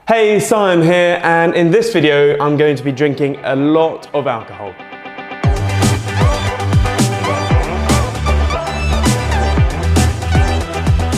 Hey, Siam here, and in this video I'm going to be drinking a lot of alcohol.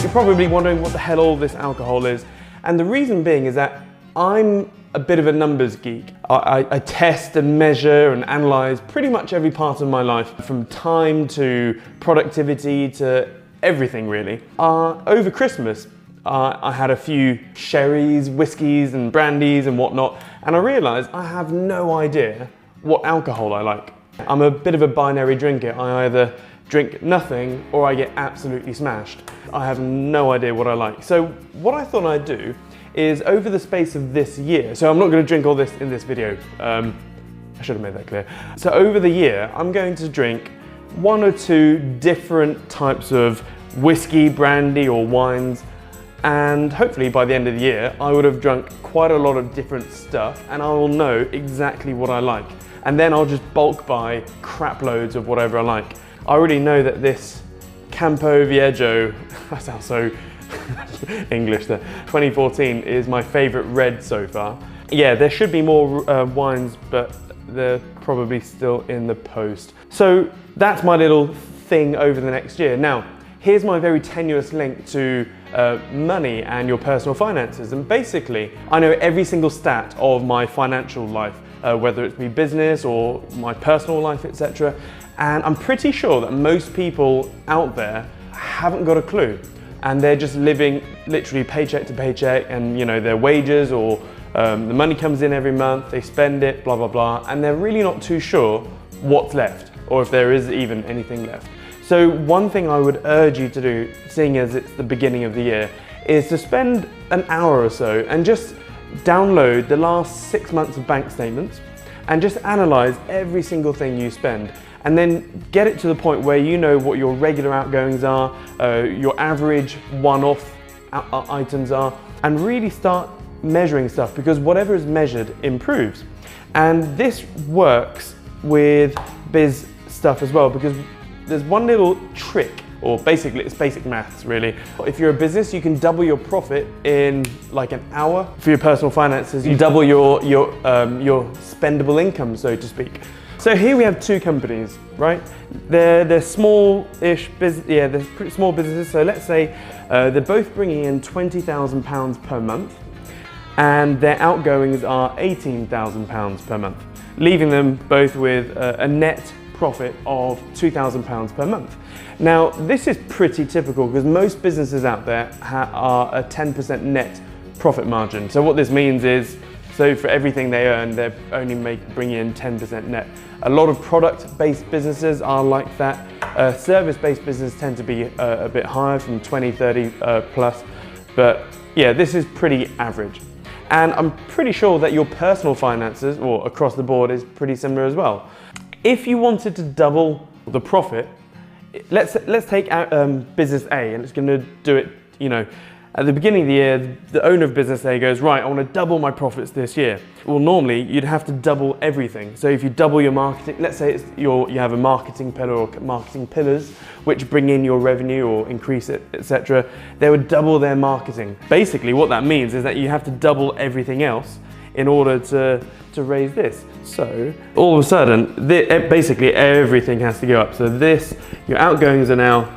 You're probably wondering what the hell all this alcohol is, and the reason being is that I'm a bit of a numbers geek. I test and measure and analyse pretty much every part of my life, from time to productivity to everything really. Over Christmas, I had a few sherries, whiskies and brandies and whatnot, and I realised I have no idea what alcohol I like. I'm a bit of a binary drinker. I either drink nothing or I get absolutely smashed. I have no idea what I like. So what I thought I'd do is, over the space of this year, so I'm not going to drink all this in this video, I should have made that clear. So over the year, I'm going to drink 1 or 2 different types of whiskey, brandy or wines, and hopefully by the end of the year I would have drunk quite a lot of different stuff and I will know exactly what I like, and then I'll just bulk buy crap loads of whatever I like. I already know that this Campo Viejo, that sounds so English there, 2014 is my favourite red so far. Yeah, there should be more wines, but they're probably still in the post. So that's my little thing over the next year. Now, here's my very tenuous link to money and your personal finances. And basically, I know every single stat of my financial life, whether it's be business or my personal life, etc. And I'm pretty sure that most people out there haven't got a clue. And they're just living literally paycheck to paycheck, and their wages or the money comes in every month, they spend it, blah, blah, blah. And they're really not too sure what's left, or if there is even anything left. So one thing I would urge you to do, seeing as it's the beginning of the year, is to spend an hour or so and just download the last 6 months of bank statements and just analyse every single thing you spend. And then get it to the point where you know what your regular outgoings are, your average one-off items are, and really start measuring stuff, because whatever is measured improves. And this works with biz stuff as well, because there's one little trick, or basically it's basic maths really. If you're a business, you can double your profit in like an hour. For your personal finances, you double your spendable income, so to speak. So here we have 2 companies, right? They're small-ish business, yeah, they're pretty small businesses. So let's say they're both bringing in £20,000 per month, and their outgoings are £18,000 per month, leaving them both with a net profit of £2,000 per month. Now, this is pretty typical because most businesses out there are a 10% net profit margin. So what this means is, so for everything they earn, they're only bringing in 10% net. A lot of product-based businesses are like that. Service-based businesses tend to be a bit higher, from 20, 30 plus. But yeah, this is pretty average. And I'm pretty sure that your personal finances, or across the board, is pretty similar as well. If you wanted to double the profit, let's take business A, and it's going to do it, at the beginning of the year, the owner of business A goes, right, I want to double my profits this year. Well, normally you'd have to double everything. So if you double your marketing, let's say you have a marketing pillar or marketing pillars, which bring in your revenue or increase it, etc. They would double their marketing. Basically, what that means is that you have to double everything else in order to raise this. So all of a sudden, basically everything has to go up. So your outgoings are now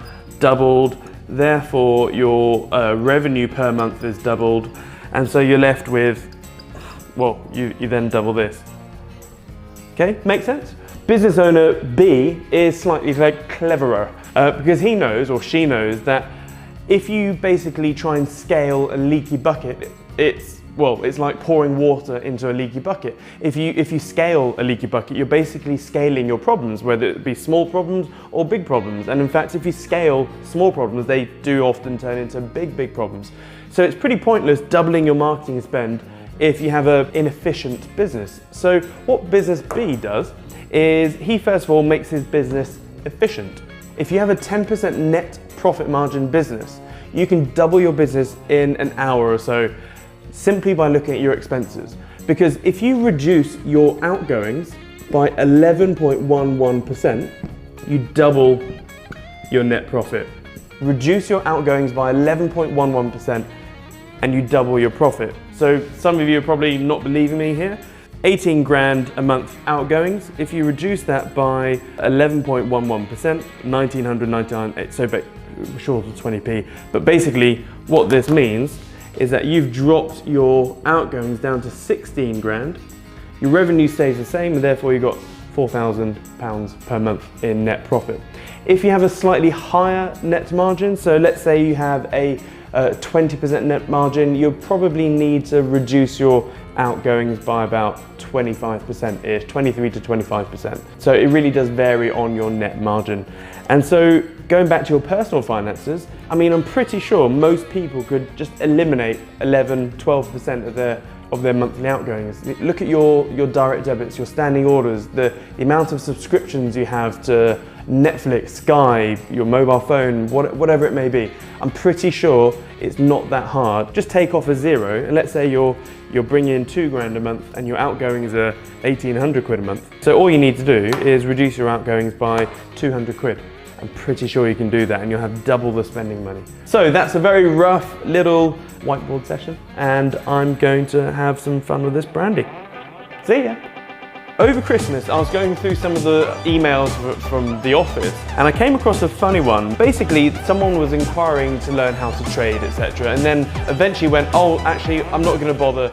doubled, therefore your revenue per month is doubled, and so you're left with, well, you then double this. Okay, make sense? Business owner B is slightly cleverer because he knows, or she knows, that if you basically try and scale a leaky bucket, it's like pouring water into a leaky bucket. If you scale a leaky bucket, you're basically scaling your problems, whether it be small problems or big problems. And in fact, if you scale small problems, they do often turn into big problems. So it's pretty pointless doubling your marketing spend if you have an inefficient business. So what business B does is, he first of all makes his business efficient. If you have a 10% net profit margin business, you can double your business in an hour or so, simply by looking at your expenses. Because if you reduce your outgoings by 11.11%, you double your net profit. Reduce your outgoings by 11.11% and you double your profit. So some of you are probably not believing me here. 18 grand a month outgoings. If you reduce that by 11.11%, 1999, so short of 20p. But basically what this means is that you've dropped your outgoings down to 16 grand. Your revenue stays the same, and therefore you've got £4,000 per month in net profit. If you have a slightly higher net margin, so let's say you have a 20% net margin, you'll probably need to reduce your outgoings by about 25%-ish, 23 to 25%. So it really does vary on your net margin. And so going back to your personal finances, I mean, I'm pretty sure most people could just eliminate 11, 12% of their monthly outgoings. Look at your direct debits, your standing orders, the amount of subscriptions you have to Netflix, Sky, your mobile phone, whatever it may be. I'm pretty sure it's not that hard. Just take off a zero, and let's say you're bringing in 2 grand a month and your outgoings are 1,800 quid a month. So all you need to do is reduce your outgoings by 200 quid. I'm pretty sure you can do that, and you'll have double the spending money. So that's a very rough little whiteboard session, and I'm going to have some fun with this brandy. See ya. Over Christmas, I was going through some of the emails from the office, and I came across a funny one. Basically, someone was inquiring to learn how to trade, etc., and then eventually went, oh, actually, I'm not going to bother